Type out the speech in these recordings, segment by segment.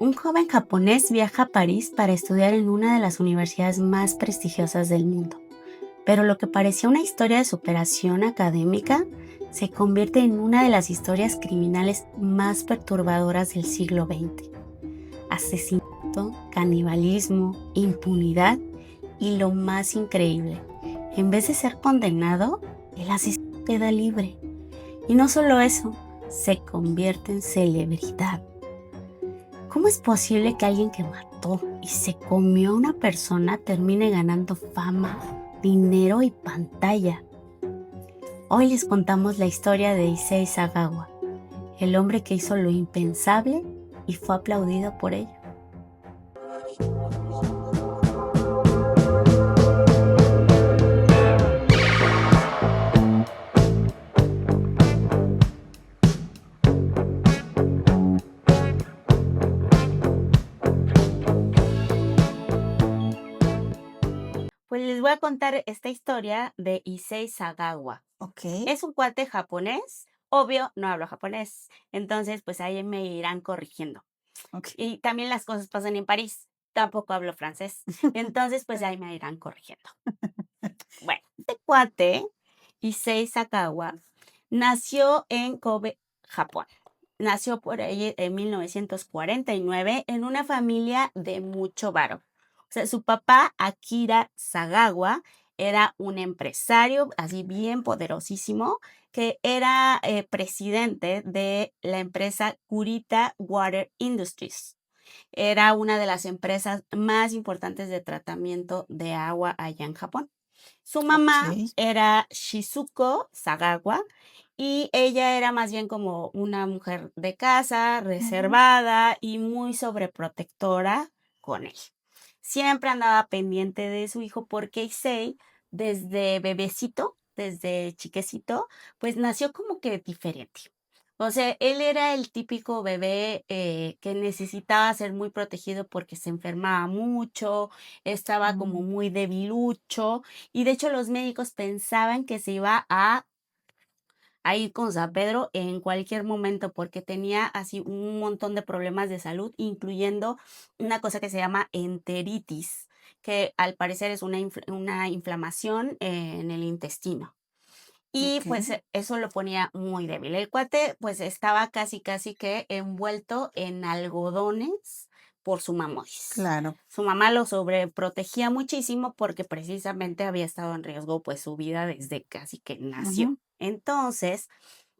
Un joven japonés viaja a París para estudiar en una de las universidades más prestigiosas del mundo, pero lo que parecía una historia de superación académica se convierte en una de las historias criminales más perturbadoras del siglo XX. Asesinato, canibalismo, impunidad y lo más increíble, en vez de ser condenado, el asesino queda libre. Y no solo eso, se convierte en celebridad. ¿Cómo es posible que alguien que mató y se comió a una persona termine ganando fama, dinero y pantalla? Hoy les contamos la historia de Issei Sagawa, el hombre que hizo lo impensable y fue aplaudido por ello. Pues les voy a contar esta historia de Issei Sagawa. Okey, Es un cuate japonés, obvio, no hablo japonés, entonces pues ahí me irán corrigiendo. okey. Y también las cosas pasan en París, tampoco hablo francés, entonces pues ahí me irán corrigiendo. Bueno, este cuate, Issei Sagawa, nació en Kobe, Japón. Nació por ahí en 1949 en una familia de mucho varo. O sea, su papá, Akira Sagawa, era un empresario así bien poderosísimo que era presidente de la empresa Kurita Water Industries. Era una de las empresas más importantes de tratamiento de agua allá en Japón. Su mamá Okey. era Shizuko Sagawa y ella era más bien como una mujer de casa, Ujú. reservada y muy sobreprotectora con él. Siempre andaba pendiente de su hijo porque Issei, desde bebecito, desde chiquecito, pues nació como que diferente. O sea, él era el típico bebé que necesitaba ser muy protegido porque se enfermaba mucho, estaba como Mm, muy debilucho y de hecho los médicos pensaban que se iba a ir con San Pedro en cualquier momento porque tenía así un montón de problemas de salud, incluyendo una cosa que se llama enteritis, que al parecer es una inflamación en el intestino. Y okey, pues eso lo ponía muy débil. El cuate pues estaba casi casi que envuelto en algodones por su mamoris. claro. Su mamá lo sobreprotegía muchísimo porque precisamente había estado en riesgo pues su vida desde casi que nació. Ujú. Entonces,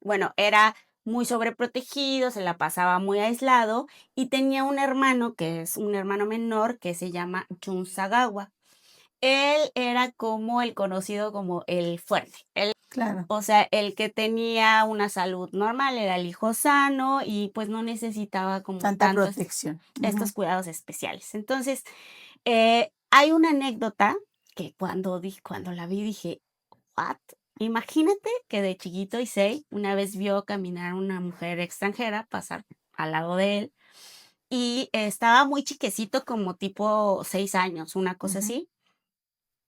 bueno, era muy sobreprotegido, se la pasaba muy aislado y tenía un hermano que es un hermano menor que se llama Jun Sagawa. Él era como el conocido como el fuerte, Claro, o sea, el que tenía una salud normal, era el hijo sano y, pues, no necesitaba como tanta tantos protección. estos Ujú. cuidados especiales. Entonces, hay una anécdota que cuando la vi dije: "¿What?". Imagínate que de chiquito Issei una vez vio caminar una mujer extranjera pasar al lado de él y estaba muy chiquecito, como tipo 6 años, una cosa Ujú, así.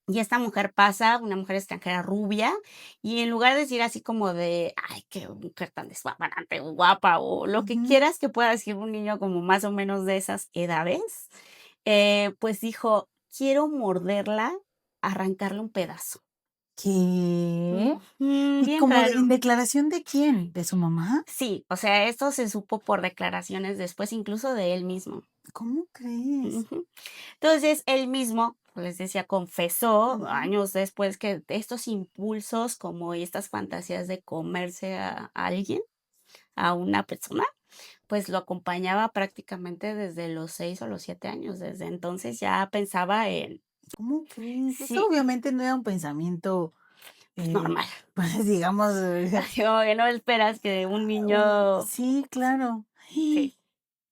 Y esta mujer pasa, una mujer extranjera rubia, y en lugar de decir así como de: "Ay, qué mujer tan desbaratate, guapa", o lo que ujú. quieras que pueda decir un niño como más o menos de esas edades, pues dijo: "Quiero morderla, arrancarle un pedazo". ¿Qué? Ujú, ¿Y bien como de en raro. declaración de quién? ¿De su mamá? Sí, o sea, esto se supo por declaraciones después, incluso de él mismo. ¿Cómo crees? Ujú. Entonces, él mismo, pues, les decía, confesó Ujú. años después que estos impulsos, como estas fantasías de comerse a alguien, a una persona, pues, lo acompañaba prácticamente desde los 6 o los 7 años. Desde entonces ya pensaba en ¿Cómo crees? Esto sí, obviamente no era un pensamiento, pues, normal. pues, digamos, Así como que no esperas que un niño sí, claro. sí.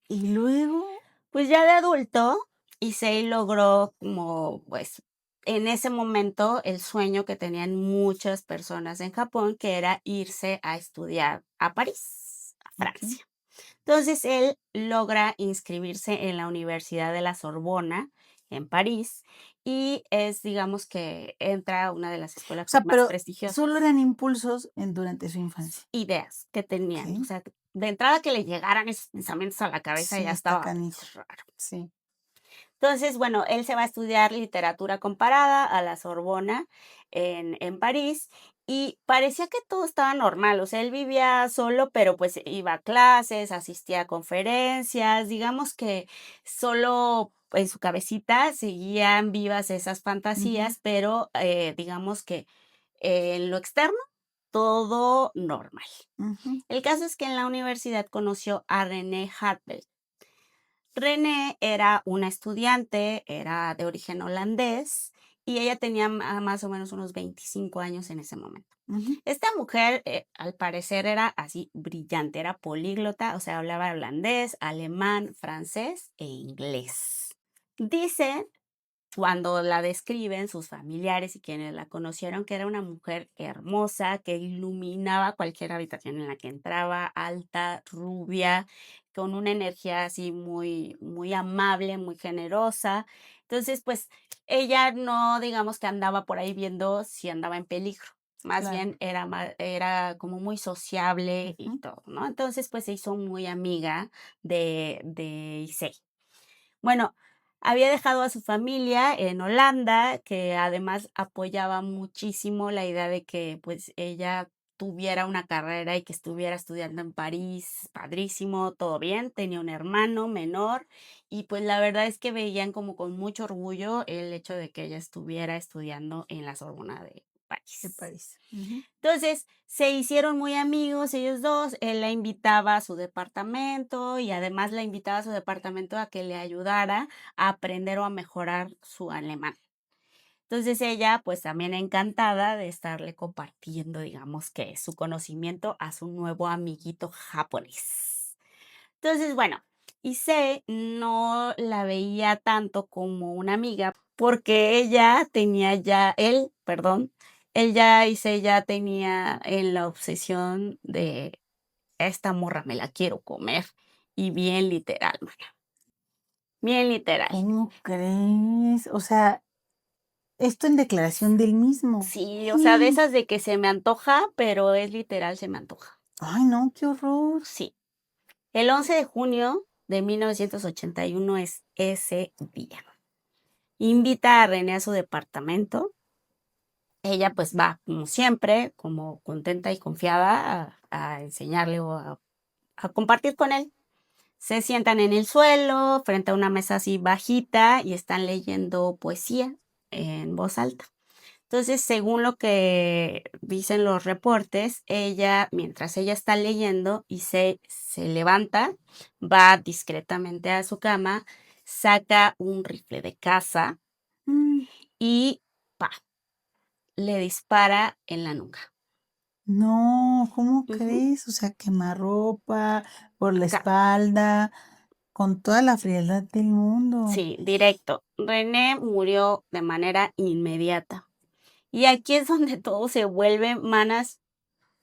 ¿Y luego? Pues ya de adulto, Issei logró como, pues, en ese momento, el sueño que tenían muchas personas en Japón, que era irse a estudiar a París, a Okey. Francia. Entonces, él logra inscribirse en la Universidad de la Sorbona, en París, y es, digamos, que entra a una de las escuelas O sea, más pero solo prestigiosas. eran impulsos en durante su infancia. Ideas que tenían, o Okey. sea, de entrada que le llegaran esos pensamientos a la cabeza Sí, ya está estaba canijo. raro. Sí. Entonces, bueno, él se va a estudiar literatura comparada a la Sorbona en París y parecía que todo estaba normal, o sea, él vivía solo, pero pues iba a clases, asistía a conferencias, digamos que solo en su cabecita seguían vivas esas Ujú, fantasías, pero digamos que en lo externo todo normal. ujú, El caso es que en la universidad conoció a René Hartwell. René era una estudiante, era de origen holandés y ella tenía más o menos unos 25 años en ese momento. ujú. Esta mujer, al parecer, era así brillante, era políglota, o sea, hablaba holandés, alemán, francés e inglés. Dice cuando la describen sus familiares y quienes la conocieron, que era una mujer hermosa, que iluminaba cualquier habitación en la que entraba, alta, rubia, con una energía así muy, muy amable, muy generosa. Entonces, pues ella no, digamos que andaba por ahí viendo si andaba en peligro. Más Claro. bien era como muy sociable y Ujú. todo, ¿no? Entonces, pues se hizo muy amiga de Issei. Bueno, había dejado a su familia en Holanda, que además apoyaba muchísimo la idea de que, pues, ella tuviera una carrera y que estuviera estudiando en París, padrísimo, todo bien. Tenía un hermano menor y, pues, la verdad es que veían como con mucho orgullo el hecho de que ella estuviera estudiando en la Sorbona de De París. París. Ujú. Entonces, se hicieron muy amigos ellos 2. Él la invitaba a su departamento y además la invitaba a su departamento a que le ayudara a aprender o a mejorar su alemán. Entonces ella, pues también encantada de estarle compartiendo, digamos que su conocimiento a su nuevo amiguito japonés. Entonces, bueno, Issei no la veía tanto como una amiga, porque ella tenía ya él, perdón, él ya Issei ya tenía en la obsesión de: "Esta morra me la quiero comer", y bien literal, mana, bien literal. ¿Cómo crees? O sea, esto en declaración del mismo. Sí, o sea, de esas de que se me antoja, pero es literal, se me antoja. Ay, no, qué horror. Sí. El 11 de junio de 1981 es ese día. Invita a René a su departamento. Ella, pues, va, como siempre, como contenta y confiada a enseñarle o a compartir con él. Se sientan en el suelo, frente a una mesa así bajita, y están leyendo poesía en voz alta. Entonces, según lo que dicen los reportes, ella, mientras ella está leyendo y se levanta, va discretamente a su cama, saca un rifle de caza Mm, y ¡pa! Le dispara en la nuca. no, ¿cómo Ujú. crees? O sea, quemarropa, por la Ca espalda, con toda la frialdad del mundo. Sí, directo. René murió de manera inmediata. Y aquí es donde todo se vuelve, manas,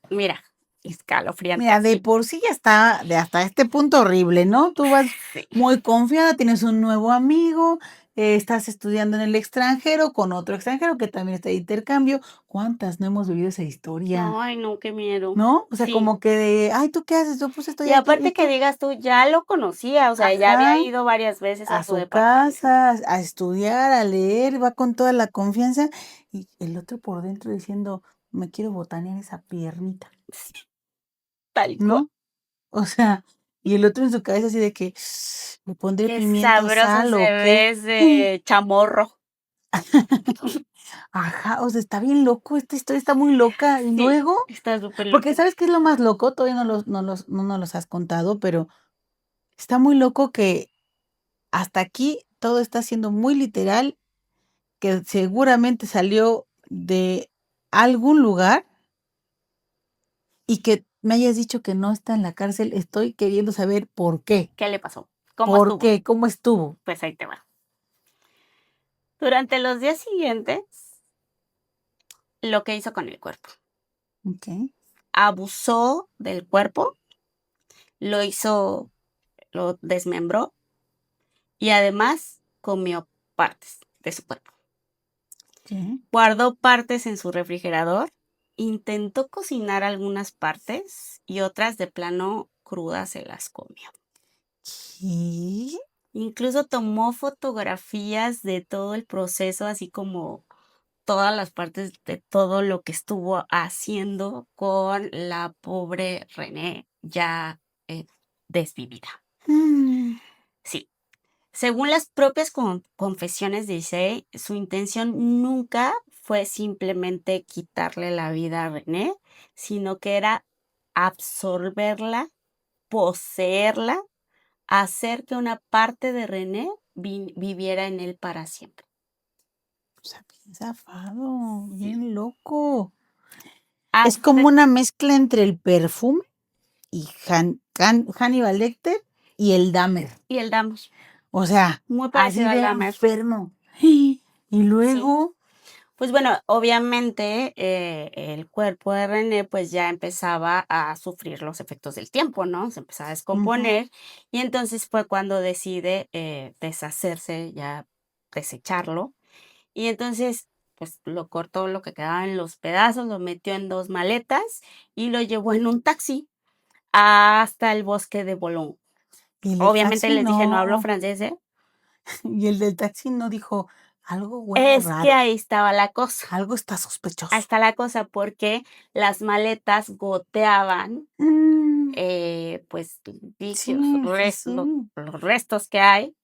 mira, escalofriante, Mira, de así. por sí ya está de hasta este punto horrible, ¿no? Tú vas Sí. muy confiada, tienes un nuevo amigo, estás estudiando en el extranjero con otro extranjero que también está de intercambio. ¿Cuántas no hemos vivido esa historia? Ay, no, qué miedo. ¿No? O sea, Sí. como que de, ay, ¿tú qué haces? Yo pues estoy Y aquí, ¿y aparte que tú? digas tú, ya lo conocía, o sea, ya había Ajá, ido varias veces a a su su departamento. casa, a estudiar, a leer, va con toda la confianza y el otro por dentro diciendo, me quiero botanear esa piernita, Sí, tal cual. ¿no? O sea, y el otro en su cabeza así de que, ¿le pondré Qué pimienta, sabroso sal se o ve qué? ese chamorro. Ajá, o sea, está bien loco, esta historia está muy loca. Y Sí, luego, está súper porque loco. ¿sabes qué es lo más loco? Todavía no nos los has contado, pero está muy loco que hasta aquí todo está siendo muy literal, que seguramente salió de algún lugar y que me hayas dicho que no está en la cárcel. Estoy queriendo saber por qué. ¿Qué le pasó? ¿Cómo ¿Por estuvo? qué? ¿Cómo estuvo? Pues ahí te va. Durante los días siguientes, lo que hizo con el cuerpo. Okey. Abusó del cuerpo, lo hizo, lo desmembró y además comió partes de su cuerpo. ¿Qué? Guardó partes en su refrigerador, intentó cocinar algunas partes y otras de plano crudas se las comió. ¿Qué? Incluso tomó fotografías de todo el proceso, así como todas las partes de todo lo que estuvo haciendo con la pobre René ya desvivida. Sí. Según las propias confesiones de Issei, su intención nunca fue simplemente quitarle la vida a René, sino que era absorberla, poseerla, hacer que una parte de René viviera en él para siempre. O sea, bien zafado, bien loco. Es Hasta- como una mezcla entre el perfume y Hannibal Lecter y el Dahmer. y el Damos, O sea, muy así parecido al de Dahmer. enfermo. Y Sí. luego, Pues bueno, obviamente el cuerpo de René pues ya empezaba a sufrir los efectos del tiempo, ¿no? Se empezaba a descomponer y entonces fue cuando decide deshacerse, ya desecharlo. Y entonces pues lo cortó lo que quedaba en los pedazos, lo metió en 2 maletas y lo llevó en un taxi hasta el bosque de Boulogne. y el del Obviamente taxi les dije, no hablo no, francés, ¿eh? y el del taxi no dijo, algo huele Es que raro, ahí estaba la cosa. algo está Ahí sospechoso. está la cosa, porque las maletas goteaban, Mm, pues, líquidos, sí, sí, sí. los restos que hay,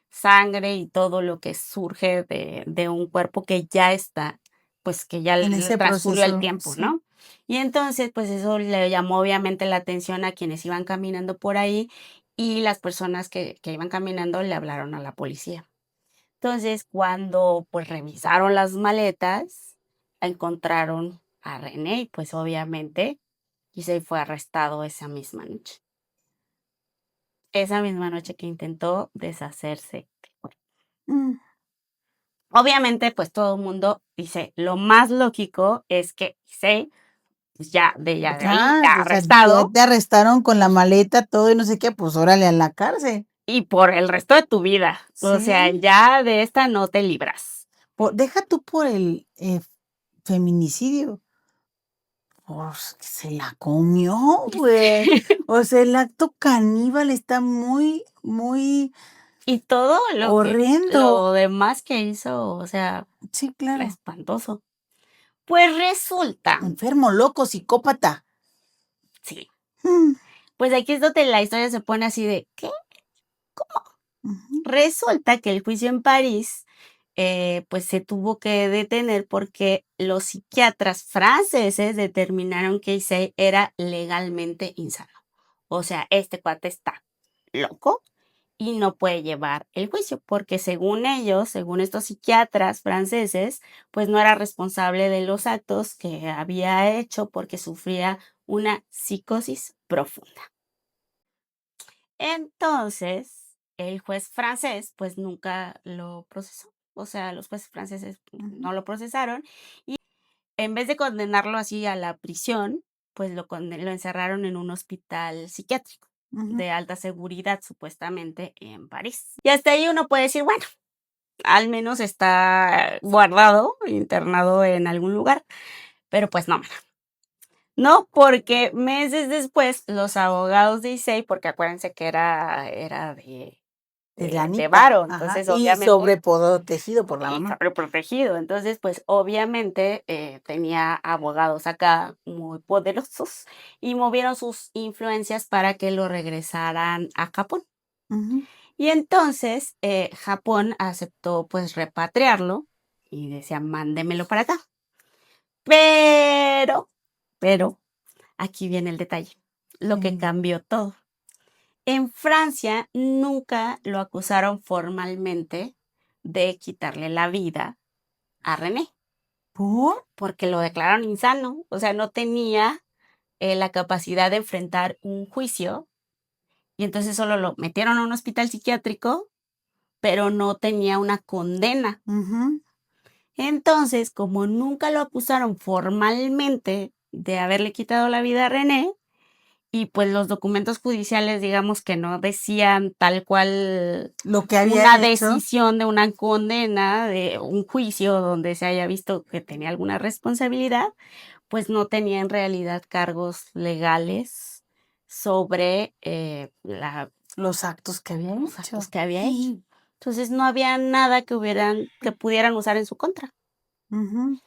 sangre y todo lo que surge de un cuerpo que ya está, pues, que ya En le ese transcurrió el proceso, tiempo, sí. ¿no? Y entonces, pues, eso le llamó obviamente la atención a quienes iban caminando por ahí, y las personas que iban caminando le hablaron a la policía. Entonces, cuando, pues, revisaron las maletas, encontraron a René y, pues, obviamente, Issei fue arrestado esa misma noche. Esa misma noche que intentó deshacerse del cuerpo. Mm, Obviamente, pues, todo el mundo dice, lo más lógico es que Issei, pues, ya de ahí, ya, ya o sea, ya arrestado, te arrestaron con la maleta, todo y no sé qué, pues órale a la cárcel. y por el resto de tu vida. O sea, Sí. ya de esta no te libras. Deja tú por el feminicidio. Pues que se la comió, güey. O sea, el acto caníbal está muy, muy Y todo horrendo. lo demás que hizo, o sea, Sí, claro. espantoso. Pues resulta, Enfermo, loco, psicópata. sí, Mm, pues aquí es donde la historia se pone así de, ¿qué? ujú, Resulta que el juicio en París, pues se tuvo que detener porque los psiquiatras franceses determinaron que Issei era legalmente insano. O sea, este cuate está loco y no puede llevar el juicio, porque según ellos, según estos psiquiatras franceses, pues no era responsable de los actos que había hecho porque sufría una psicosis profunda. Entonces, el juez francés, pues nunca lo procesó. O sea, los jueces franceses ujú, no lo procesaron y en vez de condenarlo así a la prisión, pues lo encerraron en un hospital psiquiátrico ujú. de alta seguridad, supuestamente en París. Y hasta ahí uno puede decir, bueno, al menos está guardado, internado en algún lugar, pero pues no, no, porque meses después los abogados de Issei, porque acuérdense que era De de lanita. varo, Ajá. entonces Y obviamente sobreprotegido por la y mamá. sobreprotegido. Entonces, pues, obviamente, tenía abogados acá muy poderosos y movieron sus influencias para que lo regresaran a Japón. Ujú, Y entonces, Japón aceptó, pues, repatriarlo y decía: "Mándemelo para acá". Pero, aquí viene el detalle, lo que sí. cambió todo. En Francia nunca lo acusaron formalmente de quitarle la vida a René, ¿Por? porque lo declararon insano, o sea, no tenía, la capacidad de enfrentar un juicio, y entonces solo lo metieron a un hospital psiquiátrico, pero no tenía una condena. Ujú. Entonces, como nunca lo acusaron formalmente de haberle quitado la vida a René, y pues los documentos judiciales, digamos que no decían tal cual Lo que había una hecho. decisión de una condena, de un juicio donde se haya visto que tenía alguna responsabilidad, pues no tenía en realidad cargos legales sobre Los actos que había los hecho. actos que había hecho. Entonces no había nada que pudieran usar en su contra. Ujú.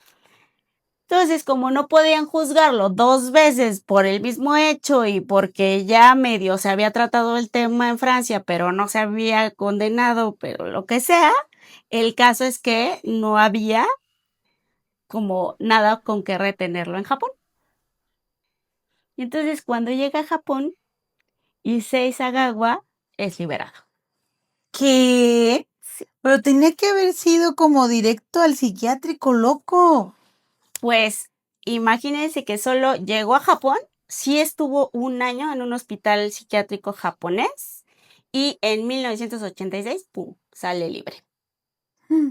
Entonces, como no podían juzgarlo 2 veces por el mismo hecho y porque ya medio se había tratado el tema en Francia, pero no se había condenado, pero lo que sea, el caso es que no había como nada con que retenerlo en Japón. Y entonces, cuando llega a Japón, Issei Sagawa es liberado. ¿Qué? Sí. Pero tenía que haber sido como directo al psiquiátrico, loco. Pues, imagínense que solo llegó a Japón, sí estuvo 1 año en un hospital psiquiátrico japonés y en 1986, pum, sale libre. Mm.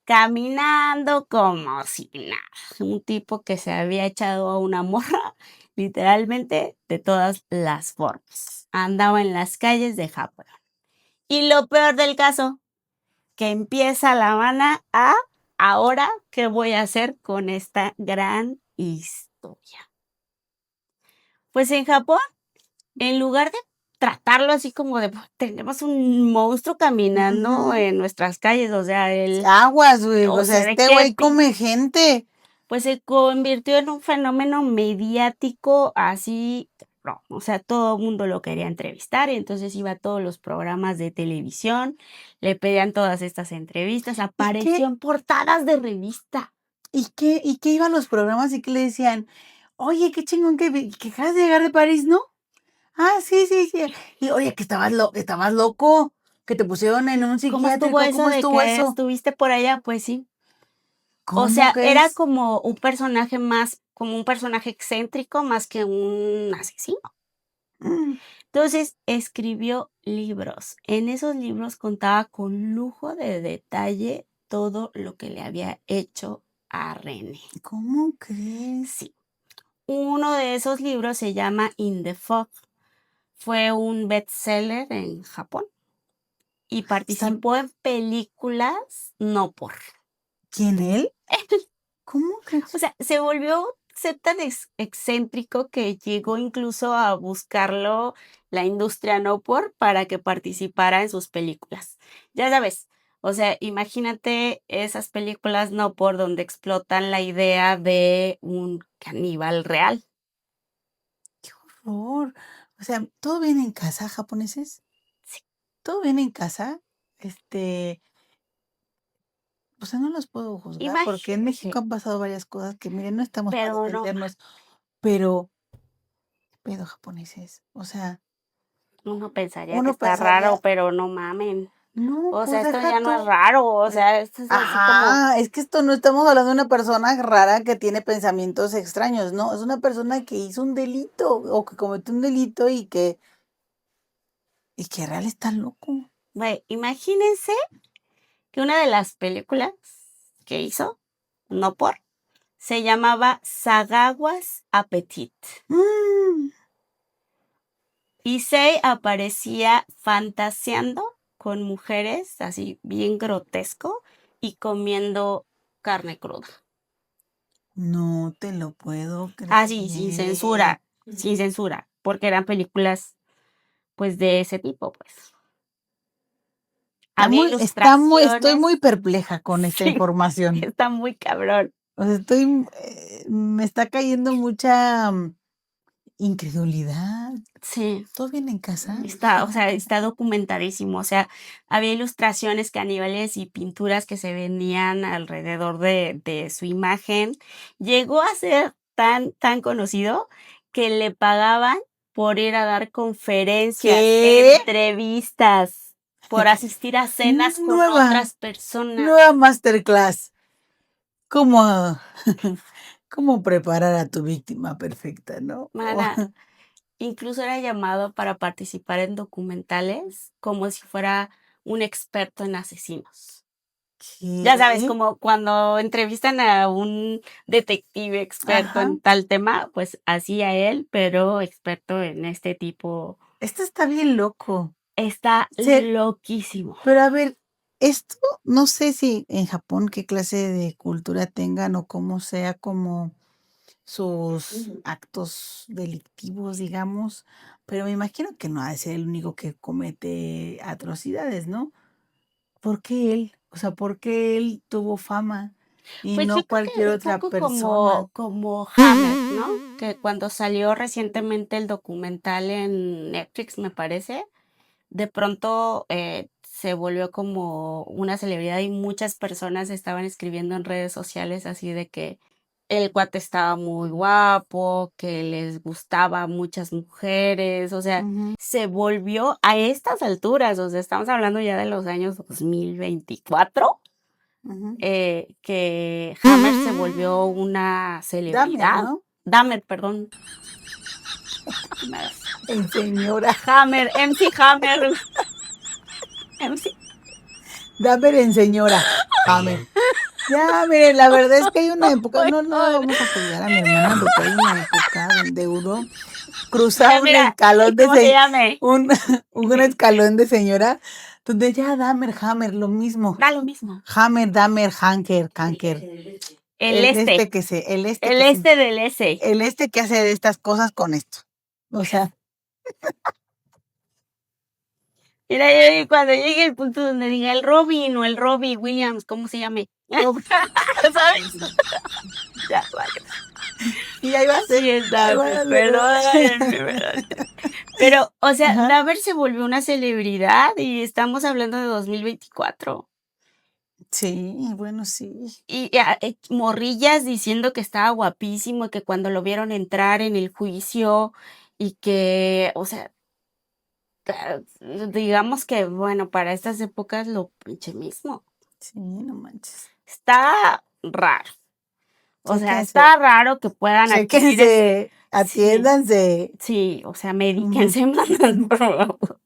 Caminando como si nada. Un tipo que se había echado a una morra, literalmente, de todas las formas. Andaba en las calles de Japón. Y lo peor del caso, que empieza la Habana a ahora, ¿qué voy a hacer con esta gran historia? Pues en Japón, en lugar de tratarlo así como de tenemos un monstruo caminando Ujú. en nuestras calles, o sea, Aguas, güey. O o sea, sea, ¿de este qué güey come gente. pues se convirtió en un fenómeno mediático así, no, o sea, todo el mundo lo quería entrevistar y entonces iba a todos los programas de televisión, le pedían todas estas entrevistas, ¿Y apareció qué, en portadas de revista. y qué iba a los programas y que le decían, oye, qué chingón que acabas de llegar de París, ¿no? Ah, sí, sí, sí. Y oye, que estabas loco, que te pusieron en un ¿Cómo estuvo psiquiátrico, eso ¿cómo de estuvo que eso? estuviste por allá? Pues sí. O ¿Cómo sea, era crees? como un personaje más, como un personaje excéntrico más que un asesino. Mm. Entonces escribió libros. En esos libros contaba con lujo de detalle todo lo que le había hecho a René. ¿Cómo crees? Sí. Uno de esos libros se llama In the Fog. Fue un bestseller en Japón y ¿Está participó en películas no por. quién él? ¿Cómo O crees? sea, se volvió ser tan excéntrico que llegó incluso a buscarlo la industria no por para que participara en sus películas. Ya sabes, o sea, imagínate esas películas no por donde explotan la idea de un caníbal real. Qué horror. O sea, ¿todo bien en casa, japoneses? Sí, ¿Todo bien en casa? Este, o sea, no los puedo juzgar porque en imagínate, México han pasado varias cosas que, miren, no estamos para pero no, defendernos, pero, ¿qué pedo, japoneses? O sea, uno pensaría que uno está raro, pensaría, pero no mamen. no, O sea, pues esto deja ya no es tú. raro, o sea, esto es así como, Ajá, es que esto no estamos hablando de una persona rara que tiene pensamientos extraños, no, es una persona que hizo un delito o que cometió un delito y que real está loco. güey, imagínense que una de las películas que hizo, no por, se llamaba Sagawas Appetit. Mm. Issei aparecía fantaseando con mujeres así bien grotesco y comiendo carne cruda. No te lo puedo Así, creer. sin censura, porque eran películas pues de ese tipo, pues. Había Estoy muy ilustraciones, perpleja con esta sí, información. está muy cabrón. O sea, me está cayendo mucha incredulidad. Sí. ¿Todo bien en casa? Está, o sea, está documentadísimo. O sea, había ilustraciones, caníbales y pinturas que se vendían alrededor de su imagen. Llegó a ser tan conocido que le pagaban por ir a dar conferencias, ¿Qué? entrevistas, por asistir a cenas con Nueva, otras personas. nueva masterclass. ¿Cómo, cómo preparar a tu víctima perfecta, ¿no? Mana, incluso era llamado para participar en documentales como si fuera un experto en asesinos. Ya sabes, ¿Qué? como cuando entrevistan a un detective experto Ajá. en tal tema, pues así a él, pero experto en este tipo. Esto está bien loco. Está Se- loquísimo. Pero a ver, esto no sé si en Japón qué clase de cultura tengan o cómo sea como sus Ujú. actos delictivos, digamos, pero me imagino que no ha de ser el único que comete atrocidades, ¿no? ¿Por qué él? O sea, ¿por qué él tuvo fama y Pues yo no creo cualquier que un otra poco persona? como Hammer, ¿no? Que cuando salió recientemente el documental en Netflix, me parece, de pronto, se volvió como una celebridad y muchas personas estaban escribiendo en redes sociales así de que el cuate estaba muy guapo, que les gustaba a muchas mujeres, o sea, Ujú, se volvió a estas alturas, o sea, estamos hablando ya de los años 2024, ujú. que Hammer se volvió una Dahmer, celebridad. ¿no? Dahmer, perdón. Hammer, En señora. Hammer, MC Hammer, MC. Dahmer en señora. Hammer. Ya, miren, la verdad es que hay una época, no la vamos a juzgar a mi hermana porque hay una época donde uno cruza un Mira, escalón de ¿cómo se se llame? un un escalón de señora, donde ya Dahmer, Hammer, lo mismo. Da lo mismo. Hammer, Dahmer, Hanker, Kanker. El este, el este del S. El que hace de estas cosas con esto. O sea, Mira, yo cuando llegue el punto donde diga el Robin o el Robbie Williams, ¿cómo se llame? pobre. ¿Sabes? Ya, vale. Y ahí va a ser, Sí, es ahí va Dahmer, a ser. perdónenme. Pero, o sea, Ajá. Dahmer se volvió una celebridad y estamos hablando de 2024. Sí, bueno, sí. Morrillas diciendo que estaba guapísimo y que cuando lo vieron entrar en el juicio y que, o sea, digamos que, bueno, para estas épocas lo pinche mismo. Sí, no manches. Está raro. O sea, Chéquense, está raro que puedan adquirir chéquense, sí, atiéndanse. sí, o sea, Ujú. medíquense, mandan, por favor.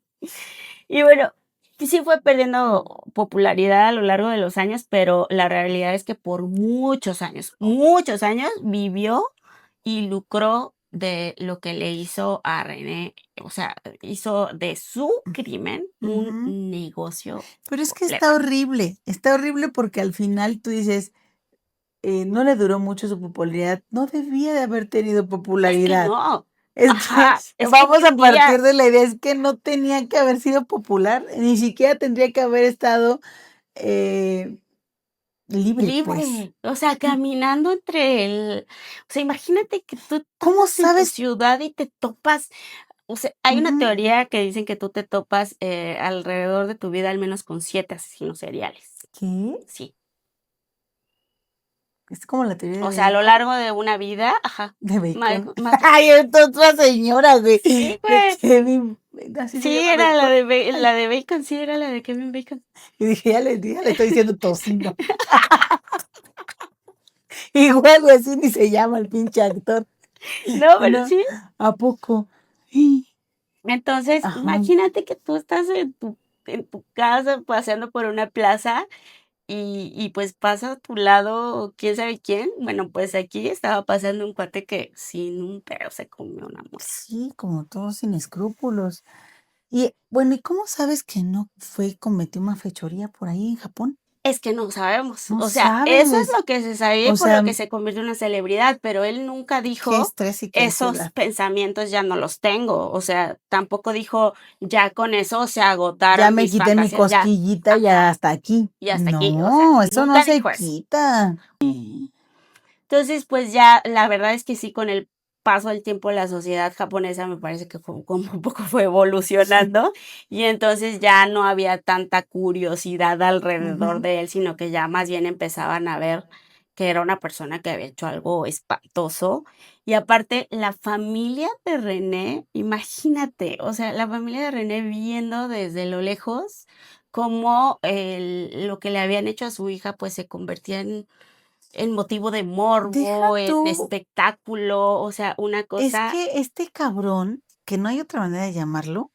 Y bueno, sí fue perdiendo popularidad a lo largo de los años, pero la realidad es que por muchos años vivió y lucró de lo que le hizo a René, o sea, hizo de su crimen un Ujú. negocio Pero es que completo. está horrible porque al final tú dices, no le duró mucho su popularidad, no debía de haber tenido Es que popularidad. no, Es que ajá, es que vamos a quería partir de la idea, es que no tenía que haber sido popular, ni siquiera tendría que haber estado, eh, libre, pues. libre, o sea, caminando entre el o sea, imagínate que tú ¿Cómo estás en tu sabes? ciudad y te topas, o sea, hay una Ujú. teoría que dicen que tú te topas, alrededor de tu vida al menos con 7 asesinos seriales. ¿Qué? Sí, Es como la teoría o de sea, a lo Bacon. largo de una vida, ajá, De más Bacon. más Ay, es otra señora, güey. sí, De güey, Kevin, ¿así se sí, llama era Bacon? la de Bacon, sí, era la de Kevin Bacon. Y dije, ya le estoy diciendo tocino. Igual, güey, así ni se llama el pinche actor. No, pero No, sí. ¿a poco? Sí. Entonces, Ajá. imagínate que tú estás en tu casa paseando por una plaza pues, pasa a tu lado quién sabe quién. Bueno, pues, aquí estaba pasando un cuate que sin un pero se comió una morra. Sí, como todos sin escrúpulos. Y bueno, ¿y cómo sabes que no cometió una fechoría por ahí en Japón? Es que no sabemos. No O sea, eso es sabes. lo que se sabía y O por sea, lo que se convirtió en una celebridad, pero él nunca qué dijo: estrés y qué "Esos ansiedad. pensamientos ya no los tengo". O sea, tampoco dijo: "Ya con eso se Ya agotaron me mis quité mi fantasías, ya". cosquillita, ya Ajá, hasta aquí. y hasta aquí. O sea, No, eso no nunca se dijo eso. quita. Entonces, pues ya, la verdad es que sí, con el paso del tiempo, la sociedad japonesa me parece que fue como un poco fue Sí. evolucionando, y entonces ya no había tanta curiosidad alrededor Ujú. de él, sino que ya más bien empezaban a ver que era una persona que había hecho algo espantoso. Y aparte, la familia de René, imagínate, o sea, la familia de René viendo desde lo lejos cómo lo que le habían hecho a su hija, pues, se convertía en motivo de Deja morbo, en tú, espectáculo, o sea, una es cosa que este cabrón, que no hay otra manera de llamarlo,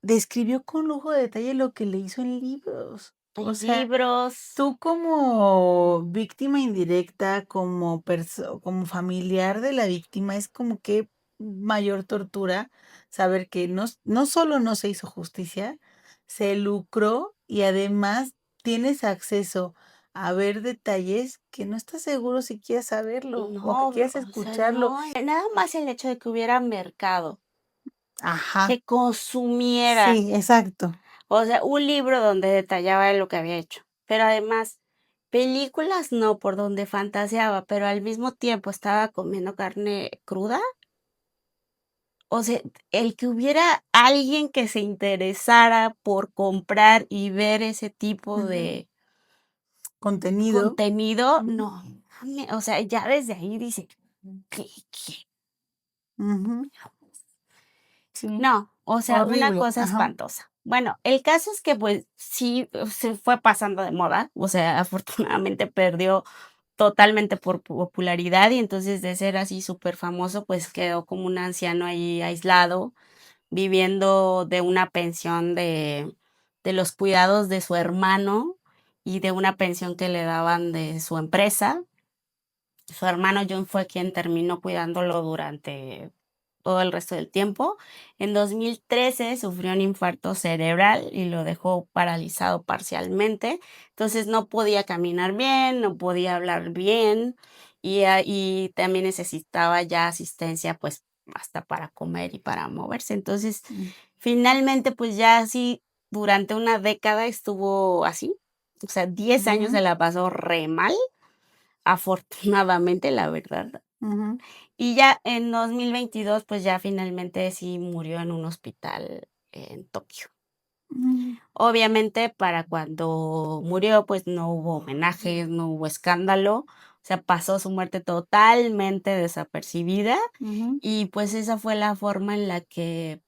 describió con lujo de detalle lo que le hizo en libros. O en sea, libros. tú como víctima indirecta, como familiar de la víctima, es como que mayor tortura saber que no solo no se hizo justicia, se lucró y además tienes acceso a ver detalles que no estás seguro si quieres saberlo o que No, quieres o sea, escucharlo. no, nada más el hecho de que hubiera mercado, Ajá, que consumiera, sí, exacto. o sea, un libro donde detallaba lo que había hecho, pero además, películas no, por donde fantaseaba, pero al mismo tiempo estaba comiendo carne cruda. O sea, el que hubiera alguien que se interesara por comprar y ver ese tipo Ujú. de Contenido. contenido, Ujú, no, o sea, ya desde ahí dice, ¿qué? ujú, sí, No, o sea, una horrible. cosa Ajá. espantosa. Bueno, el caso es que, pues, sí, se fue pasando de moda, o sea, afortunadamente perdió totalmente por popularidad y entonces de ser así súper famoso, pues, quedó como un anciano ahí aislado, viviendo de una pensión de los cuidados de su hermano y de una pensión que le daban de su empresa. Su hermano John fue quien terminó cuidándolo durante todo el resto del tiempo. En 2013 sufrió un infarto cerebral y lo dejó paralizado parcialmente. Entonces no podía caminar bien, no podía hablar bien y también necesitaba ya asistencia, pues, hasta para comer y para moverse. Entonces, Mm, finalmente, pues, ya así durante una década estuvo así. O sea, 10 años se ujú, la pasó re mal. Afortunadamente, la verdad. ujú, Y ya en 2022 pues, ya finalmente sí murió en un hospital en Tokio. mm, Obviamente, para cuando murió, pues, no hubo homenajes, no hubo escándalo, o sea, pasó su muerte totalmente desapercibida, ujú. y pues, esa fue la forma en la que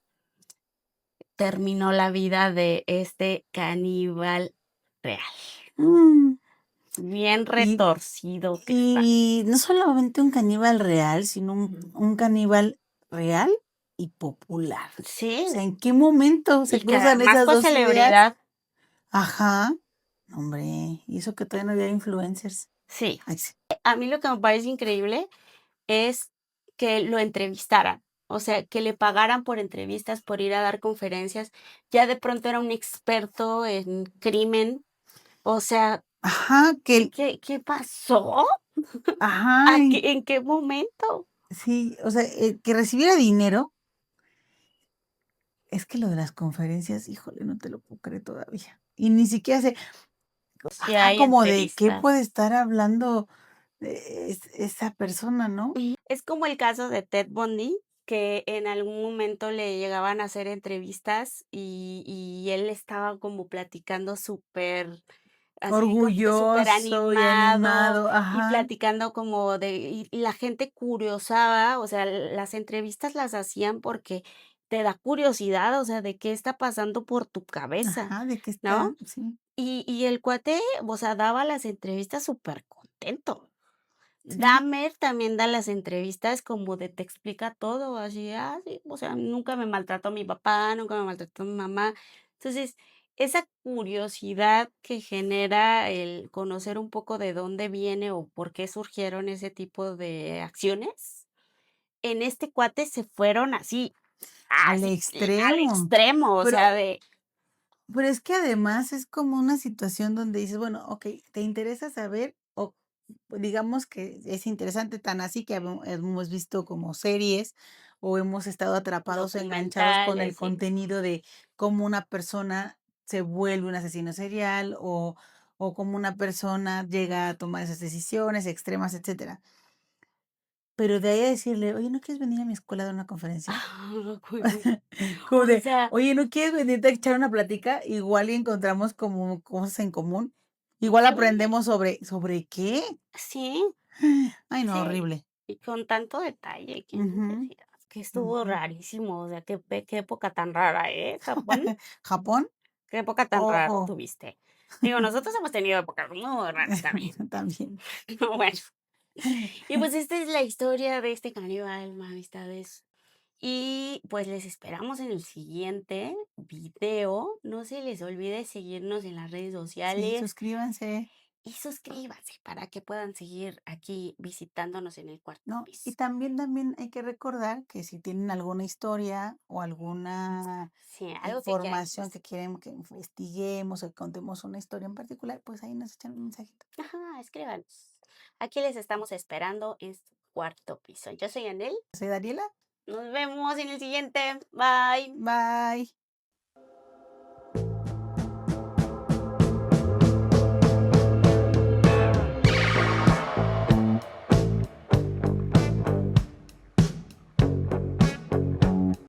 terminó la vida de este caníbal real. Mm. Bien Y retorcido que está. y no solamente un caníbal real, sino un caníbal real y popular. O Sí, sea, ¿en qué momento se y que cruzan además esas fue 2 ideas? celebridad. Ajá. No, hombre, y eso que todavía no había influencers. Sí. Ay, sí. A mí lo que me parece increíble es que lo entrevistaran, o sea, que le pagaran por entrevistas, por ir a dar conferencias. Ya de pronto era un experto en crimen, o sea, Ajá, que el ¿qué pasó? ajá, y ¿En qué momento? sí, o sea, que recibiera dinero, es que lo de las conferencias, híjole, no te lo puedo creer todavía. Y ni siquiera sé Si ajá, hay como de qué puede entrevistas. estar hablando, esa persona, ¿no? Es como el caso de Ted Bundy, que en algún momento le llegaban a hacer entrevistas y él estaba como platicando súper así como súper Orgulloso y animado animado, y ajá, platicando como de y la gente curiosaba, o sea, las entrevistas las hacían porque te da curiosidad, o sea, de qué está pasando por tu cabeza, ajá, de que está ¿no? sí, Y el cuate, o sea, daba las entrevistas súper contento. sí, Dahmer también da las entrevistas como de te explica todo, así, sí, o sea, nunca me maltrató mi papá, nunca me maltrató mi mamá. Entonces, esa curiosidad que genera el conocer un poco de dónde viene o por qué surgieron ese tipo de acciones, en este cuate se fueron así, al así, al extremo. extremo, o Pero sea, de pero es que además es como una situación donde dices, bueno, okey, te interesa saber o digamos que es interesante, tan así que hemos visto como series o hemos estado atrapados o enganchados con el documentales, sí. contenido de cómo una persona se vuelve un asesino serial o cómo una persona llega a tomar esas decisiones extremas, etcétera. Pero de ahí a decirle: "Oye, ¿no quieres venir a mi escuela a dar una conferencia?". Como O de: sea, "Oye, ¿no quieres venirte a echar una plática?". Igual y encontramos como cosas en común. Igual sí, aprendemos ¿sobre qué? sí. Ay, no, Sí, horrible. y con tanto detalle, qué Ujú, necesidad, que estuvo ujú. rarísimo, o sea, qué época tan rara, ¿eh, Japón? ¿Japón? Qué época tan rara Ojo. tuviste. Digo, nosotros hemos tenido épocas muy raras también. También. Bueno, y pues esta es la historia de este caníbal, amistades. Y pues les esperamos en el siguiente video. No se les olvide seguirnos en las redes Sí, sociales. suscríbanse. y suscríbanse para que puedan seguir aquí visitándonos en el cuarto ¿no? Y piso. también hay que recordar que si tienen alguna historia o alguna Sí, algo que quieran que información que quieren que investiguemos o que contemos una historia en particular, pues ahí nos echan un mensajito. ajá, escríbanos. Aquí les estamos esperando en su cuarto piso. Yo soy Anel. Soy Daniela. Nos vemos en el siguiente. Bye. Bye.